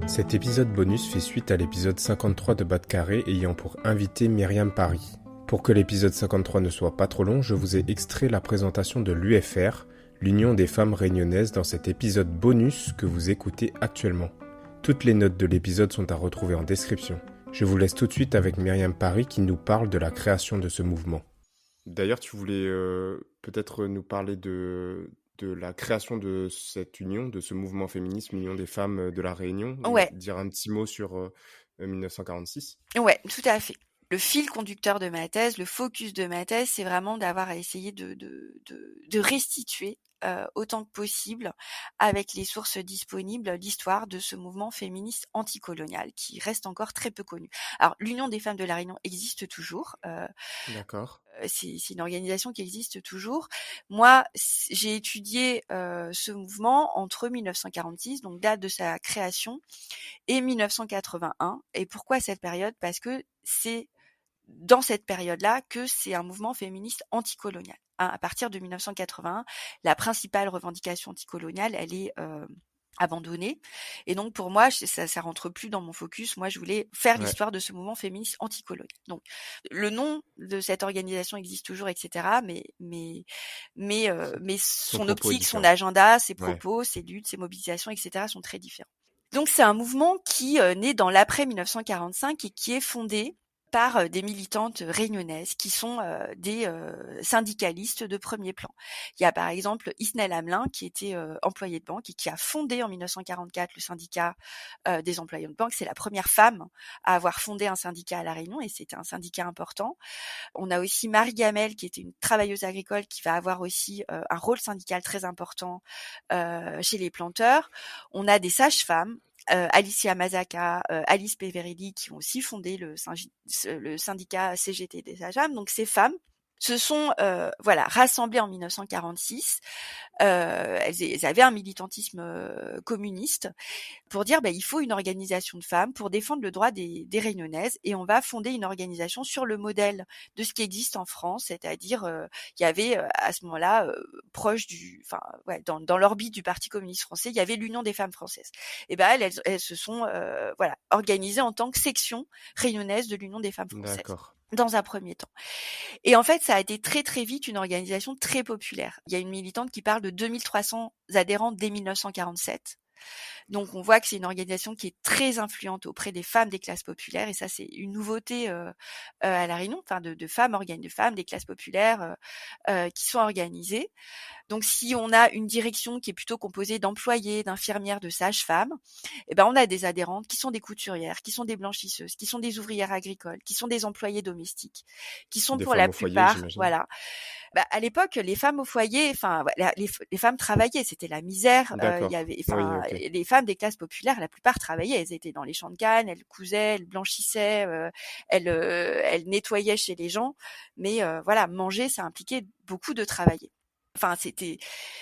Cet épisode bonus fait suite à l'épisode 53 de Bas de Carré ayant pour invité Myriam Paris. Pour que l'épisode 53 ne soit pas trop long, je vous ai extrait la présentation de l'UFR, l'Union des femmes réunionnaises, dans cet épisode bonus que vous écoutez actuellement. Toutes les notes de l'épisode sont à retrouver en description. Je vous laisse tout de suite avec Myriam Paris qui nous parle de la création de ce mouvement. D'ailleurs, tu voulais peut-être nous parler de la création de cette union, de ce mouvement féministe, l'Union des femmes de la Réunion, Ouais, dire un petit mot sur 1946. ouais, tout à fait. Le fil conducteur de ma thèse, le focus de ma thèse, c'est vraiment d'avoir à essayer de restituer autant que possible, avec les sources disponibles, l'histoire de ce mouvement féministe anticolonial qui reste encore très peu connu. Alors, l'Union des femmes de la Réunion existe toujours. D'accord. C'est une organisation qui existe toujours. Moi, j'ai étudié ce mouvement entre 1946, donc date de sa création, et 1981. Et pourquoi cette période ? Parce que c'est dans cette période-là que c'est un mouvement féministe anticolonial. À partir de 1981, la principale revendication anticoloniale, elle est abandonnée. Et donc pour moi, ça rentre plus dans mon focus. Moi, je voulais faire Ouais. l'histoire de ce mouvement féministe anticolonial. Donc le nom de cette organisation existe toujours, etc. Mais Son son propos est optique, son différent. agenda, ses Ouais. propos, ses luttes, ses mobilisations, etc. sont très différents. Donc c'est un mouvement qui naît dans l'après 1945 et qui est fondé par des militantes réunionnaises qui sont des syndicalistes de premier plan. Il y a par exemple Isnel Hamelin qui était employée de banque et qui a fondé en 1944 le syndicat des employés de banque. C'est la première femme à avoir fondé un syndicat à La Réunion et c'était un syndicat important. On a aussi Marie Gamel qui était une travailleuse agricole qui va avoir aussi un rôle syndical très important chez les planteurs. On a des sages-femmes, Alicia Mazaka, Alice Peverelli, qui ont aussi fondé le syndicat CGT des sages-femmes. Donc ces femmes se sont rassemblées en 1946. Elles avaient un militantisme communiste pour dire il faut une organisation de femmes pour défendre le droit des Réunionnaises et on va fonder une organisation sur le modèle de ce qui existe en France, c'est-à-dire il y avait à ce moment-là proche dans l'orbite du Parti communiste français, il y avait l'Union des femmes françaises. Et elles se sont organisées en tant que section réunionnaise de l'Union des femmes françaises D'accord. dans un premier temps. Et en fait, ça a été très très vite une organisation très populaire. Il y a une militante qui parle de 2300 adhérents dès 1947. Donc on voit que c'est une organisation qui est très influente auprès des femmes des classes populaires et ça c'est une nouveauté à La Réunion, enfin de femmes de femmes des classes populaires qui sont organisées. Donc si on a une direction qui est plutôt composée d'employés, d'infirmières, de sages-femmes, on a des adhérentes qui sont des couturières, qui sont des blanchisseuses, qui sont des ouvrières agricoles, qui sont des employés domestiques, qui sont Des pour la femmes au foyer, plupart, j'imagine. à l'époque, les femmes au foyer, les femmes travaillaient, c'était la misère. Il y D'accord. avait, Oui, ok. les femmes des classes populaires, la plupart travaillaient. Elles étaient dans les champs de canne, elles cousaient, elles blanchissaient, elles nettoyaient chez les gens. Mais manger, ça impliquait beaucoup de travailler. Enfin,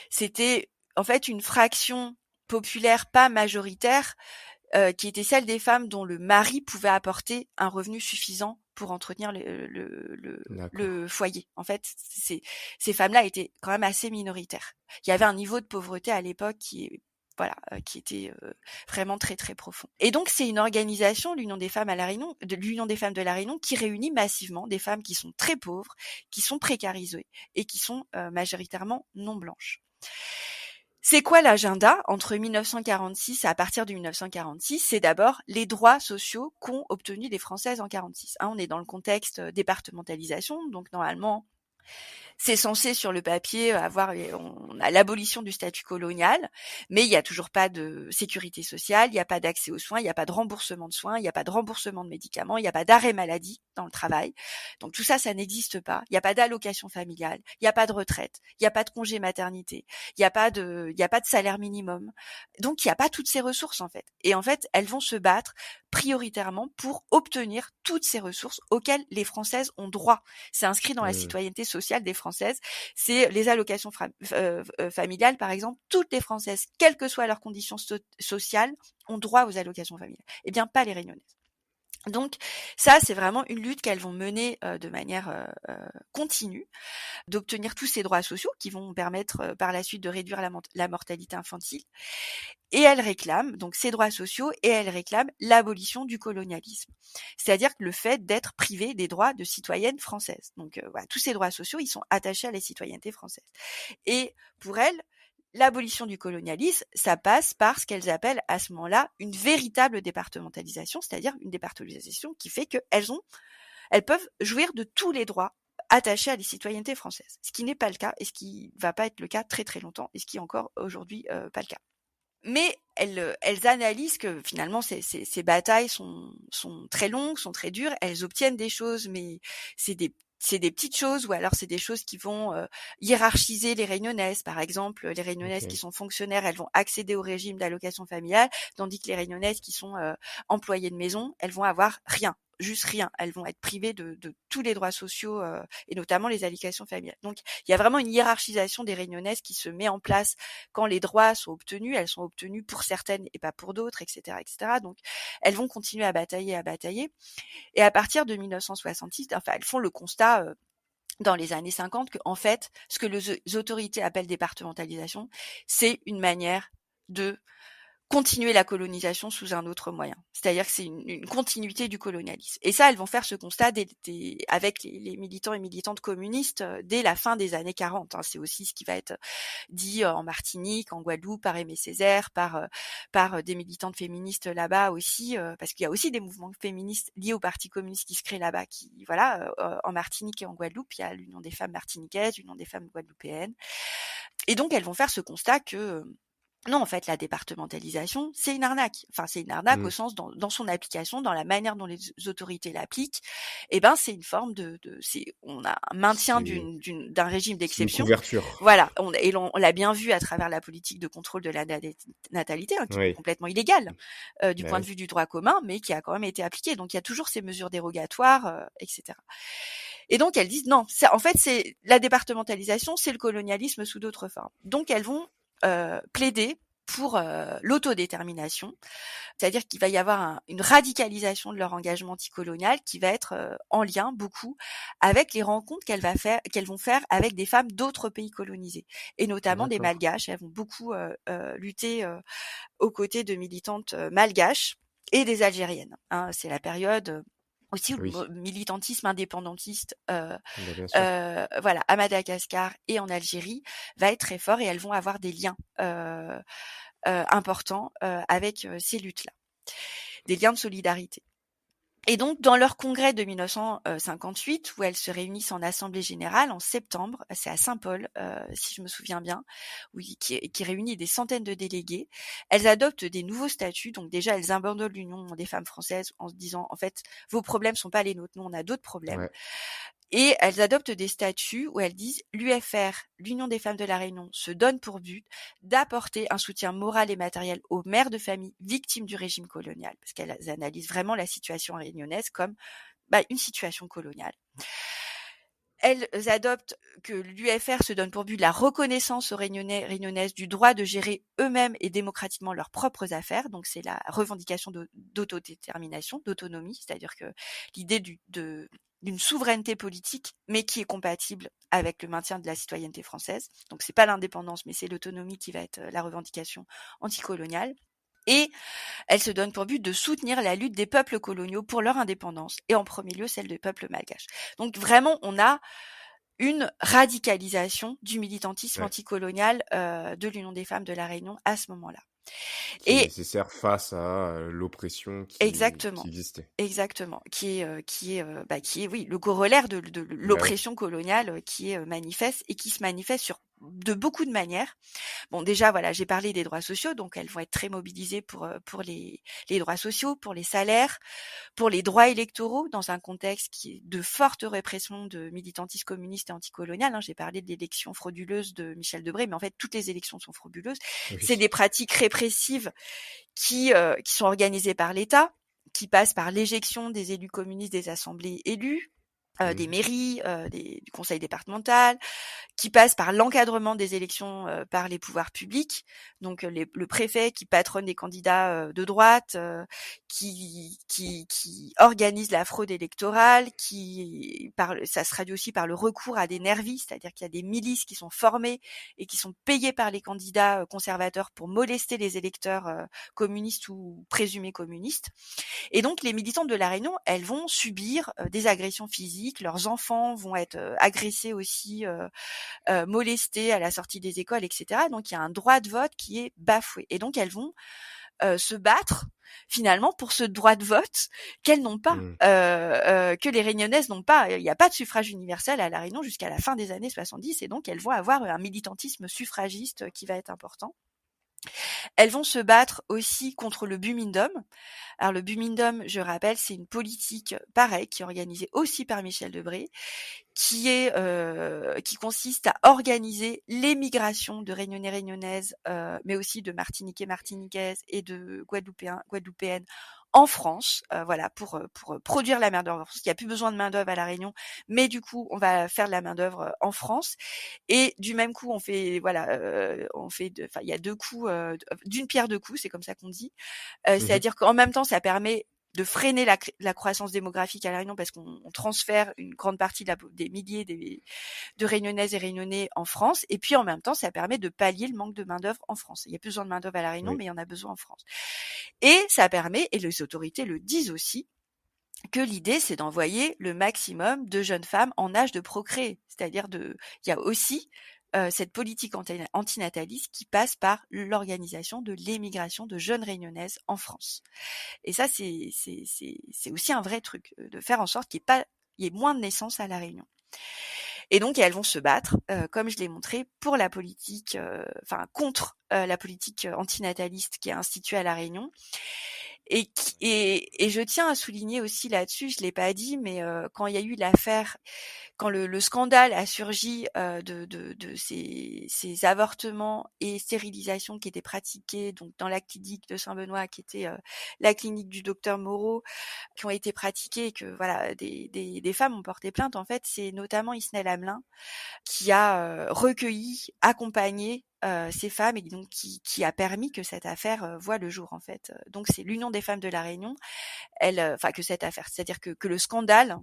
c'était en fait une fraction populaire, pas majoritaire, qui était celle des femmes dont le mari pouvait apporter un revenu suffisant pour entretenir D'accord. le foyer. En fait, ces femmes-là étaient quand même assez minoritaires. Il y avait un niveau de pauvreté à l'époque qui était vraiment très très profond. Et donc c'est une organisation, l'Union des femmes l'Union des femmes de la Réunion, qui réunit massivement des femmes qui sont très pauvres, qui sont précarisées et qui sont majoritairement non blanches. C'est quoi l'agenda entre 1946 et à partir de 1946 ? C'est d'abord les droits sociaux qu'ont obtenus les Françaises en 46. On est dans le contexte départementalisation, donc normalement c'est censé sur le papier on a l'abolition du statut colonial, mais il y a toujours pas de sécurité sociale, il y a pas d'accès aux soins, il y a pas de remboursement de soins, il y a pas de remboursement de médicaments, il y a pas d'arrêt maladie dans le travail. Donc tout ça, ça n'existe pas. Il y a pas d'allocation familiale, il y a pas de retraite, il y a pas de congé maternité, il y a pas de salaire minimum. Donc il y a pas toutes ces ressources en fait. Et en fait, elles vont se battre prioritairement pour obtenir toutes ces ressources auxquelles les Françaises ont droit. C'est inscrit dans la citoyenneté sociale des Françaises. C'est les allocations familiales, par exemple. Toutes les Françaises, quelles que soient leurs conditions sociales, ont droit aux allocations familiales. Eh bien, pas les Réunionnaises. Donc ça, c'est vraiment une lutte qu'elles vont mener de manière continue, d'obtenir tous ces droits sociaux qui vont permettre par la suite de réduire la mortalité infantile. Et elles réclament donc ces droits sociaux et elles réclament l'abolition du colonialisme. C'est-à-dire que le fait d'être privé des droits de citoyenne française. Donc voilà, tous ces droits sociaux, ils sont attachés à la citoyenneté française. Et pour elles, l'abolition du colonialisme, ça passe par ce qu'elles appellent à ce moment-là une véritable départementalisation, c'est-à-dire une départementalisation qui fait qu'elles peuvent jouir de tous les droits attachés à la citoyenneté française, ce qui n'est pas le cas et ce qui va pas être le cas très très longtemps et ce qui est encore aujourd'hui pas le cas. Mais elles analysent que finalement ces batailles sont très longues, sont très dures. Elles obtiennent des choses, mais c'est des petites choses, ou alors c'est des choses qui vont hiérarchiser les réunionnaises. Par exemple, les réunionnaises qui sont fonctionnaires, elles vont accéder au régime d'allocation familiale, tandis que les réunionnaises qui sont employées de maison, elles vont avoir rien. Juste rien. Elles vont être privées de tous les droits sociaux et notamment les allocations familiales. Donc, il y a vraiment une hiérarchisation des réunionnaises qui se met en place quand les droits sont obtenus. Elles sont obtenues pour certaines et pas pour d'autres, etc., etc. Donc, elles vont continuer à batailler. Et à partir de 1966, enfin, elles font le constat dans les années 50 que, en fait, ce que les autorités appellent départementalisation, c'est une manière de continuer la colonisation sous un autre moyen. C'est-à-dire que c'est une continuité du colonialisme. Et ça, elles vont faire ce constat avec les militants et militantes communistes dès la fin des années 40. Hein. C'est aussi ce qui va être dit en Martinique, en Guadeloupe, par Aimé Césaire, par des militantes féministes là-bas aussi, parce qu'il y a aussi des mouvements féministes liés au Parti communiste qui se créent là-bas, en Martinique et en Guadeloupe, il y a l'Union des femmes martiniquaises, l'Union des femmes guadeloupéennes. Et donc, elles vont faire ce constat que non, en fait, la départementalisation, c'est une arnaque. Enfin, c'est une arnaque au sens dans son application, dans la manière dont les autorités l'appliquent. Eh ben, c'est une forme on a un maintien d'un régime d'exception. Une couverture. Voilà. On l'a bien vu à travers la politique de contrôle de la natalité, hein, qui est complètement illégale du point de vue du droit commun, mais qui a quand même été appliquée. Donc, il y a toujours ces mesures dérogatoires, etc. Et donc, elles disent non. En fait, c'est la départementalisation, c'est le colonialisme sous d'autres formes. Donc, elles vont plaider pour l'autodétermination, c'est-à-dire qu'il va y avoir une radicalisation de leur engagement anticolonial qui va être en lien beaucoup avec les rencontres qu'elles vont faire avec des femmes d'autres pays colonisés, et notamment des malgaches. Elles vont beaucoup lutter aux côtés de militantes malgaches et des algériennes. Hein. C'est la période aussi où le militantisme indépendantiste voilà, à Madagascar et en Algérie va être très fort, et elles vont avoir des liens importants avec ces luttes-là, des liens de solidarité. Et donc, dans leur congrès de 1958, où elles se réunissent en assemblée générale en septembre, c'est à Saint-Paul, si je me souviens bien, qui réunit des centaines de délégués, elles adoptent des nouveaux statuts. Donc déjà, elles abandonnent l'Union des femmes françaises en se disant, en fait, vos problèmes sont pas les nôtres, nous on a d'autres problèmes. Ouais. Et elles adoptent des statuts où elles disent l'UFR, l'Union des femmes de la Réunion, se donne pour but d'apporter un soutien moral et matériel aux mères de famille victimes du régime colonial, parce qu'elles analysent vraiment la situation réunionnaise comme une situation coloniale. Elles adoptent que l'UFR se donne pour but la reconnaissance aux réunionnaises du droit de gérer eux-mêmes et démocratiquement leurs propres affaires. Donc c'est la revendication d'autodétermination, d'autonomie, c'est-à-dire que l'idée d'une souveraineté politique, mais qui est compatible avec le maintien de la citoyenneté française. Donc c'est pas l'indépendance, mais c'est l'autonomie qui va être la revendication anticoloniale. Et elle se donne pour but de soutenir la lutte des peuples coloniaux pour leur indépendance, et en premier lieu celle des peuples malgaches. Donc vraiment, on a une radicalisation du militantisme anticolonial de l'Union des femmes de la Réunion à ce moment-là. Qui est nécessaire face à l'oppression qui existait. Exactement, qui est oui, le corollaire de l'oppression coloniale qui est manifeste, et qui se manifeste de beaucoup de manières. Bon, déjà, voilà, j'ai parlé des droits sociaux, donc elles vont être très mobilisées pour les droits sociaux, pour les salaires, pour les droits électoraux, dans un contexte qui est de forte répression de militantisme communiste et anticolonial. Hein. J'ai parlé de l'élection frauduleuse de Michel Debré, mais en fait, toutes les élections sont frauduleuses. Oui. C'est des pratiques répressives qui sont organisées par l'État, qui passent par l'éjection des élus communistes des assemblées élues, des mairies, du conseil départemental, qui passe par l'encadrement des élections par les pouvoirs publics, donc le préfet qui patronne les candidats de droite, qui organise la fraude électorale, ça se traduit aussi par le recours à des nervis, c'est-à-dire qu'il y a des milices qui sont formées et qui sont payées par les candidats conservateurs pour molester les électeurs communistes ou présumés communistes. Et donc les militantes de La Réunion, elles vont subir des agressions physiques, leurs enfants vont être agressés aussi, molestés à la sortie des écoles, etc. Donc il y a un droit de vote qui est bafoué. Et donc elles vont se battre finalement pour ce droit de vote qu'elles n'ont pas, que les Réunionnaises n'ont pas. Il n'y a pas de suffrage universel à La Réunion jusqu'à la fin des années 70, et donc elles vont avoir un militantisme suffragiste qui va être important. Elles vont se battre aussi contre le Bumindum. Alors le Bumindum, je rappelle, c'est une politique pareille qui est organisée aussi par Michel Debré, qui consiste à organiser l'émigration de Réunionnais, Réunionnaises, mais aussi de Martiniquais, Martiniquaises et de Guadeloupéennes en France, voilà, pour produire la main-d'œuvre. Il n'y a plus besoin de main-d'œuvre à La Réunion, mais du coup, on va faire de la main-d'œuvre en France. Et du même coup, on fait, il y a deux coups, d'une pierre deux coups, c'est comme ça qu'on dit. C'est-à-dire qu'en même temps, ça permet de freiner la croissance démographique à La Réunion, parce qu'on transfère une grande partie des milliers de Réunionnaises et Réunionnais en France, et puis en même temps ça permet de pallier le manque de main d'œuvre en France. Il y a plus besoin de main d'œuvre à La Réunion, mais il y en a besoin en France. Et ça permet, et les autorités le disent aussi, que l'idée c'est d'envoyer le maximum de jeunes femmes en âge de procréer. C'est-à-dire il y a aussi cette politique antinataliste qui passe par l'organisation de l'émigration de jeunes Réunionnaises en France. Et ça, c'est aussi un vrai truc, de faire en sorte qu'il y ait moins de naissances à La Réunion. Et donc, elles vont se battre, comme je l'ai montré, pour la politique, contre la politique antinataliste qui est instituée à La Réunion. Et je tiens à souligner aussi là-dessus, je l'ai pas dit, mais quand il y a eu l'affaire, quand le scandale a surgi de ces avortements et stérilisations qui étaient pratiqués donc dans la clinique de Saint-Benoît, qui était la clinique du docteur Moreau, qui ont été pratiqués, et que voilà, des femmes ont porté plainte. En fait, c'est notamment Isnel Hamelin qui a recueilli, accompagné ces femmes, et donc qui a permis que cette affaire voie le jour, en fait. Donc c'est l'Union des femmes de La Réunion, que cette affaire, c'est-à-dire que le scandale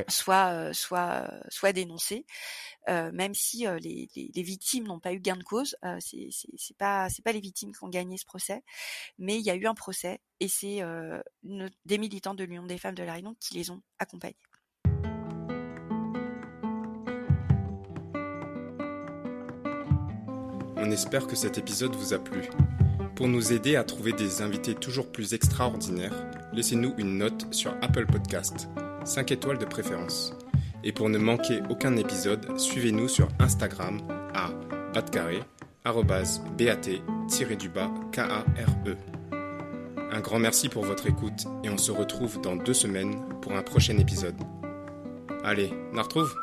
soit dénoncé, même si les victimes n'ont pas eu gain de cause. C'est pas les victimes qui ont gagné ce procès, mais il y a eu un procès, et c'est des militants de l'Union des femmes de La Réunion qui les ont accompagnés. On espère que cet épisode vous a plu. Pour nous aider à trouver des invités toujours plus extraordinaires, laissez-nous une note sur Apple Podcast, 5 étoiles de préférence. Et pour ne manquer aucun épisode, suivez-nous sur Instagram à @bat_kare. Un grand merci pour votre écoute, et on se retrouve dans 2 semaines pour un prochain épisode. Allez, on la retrouve ?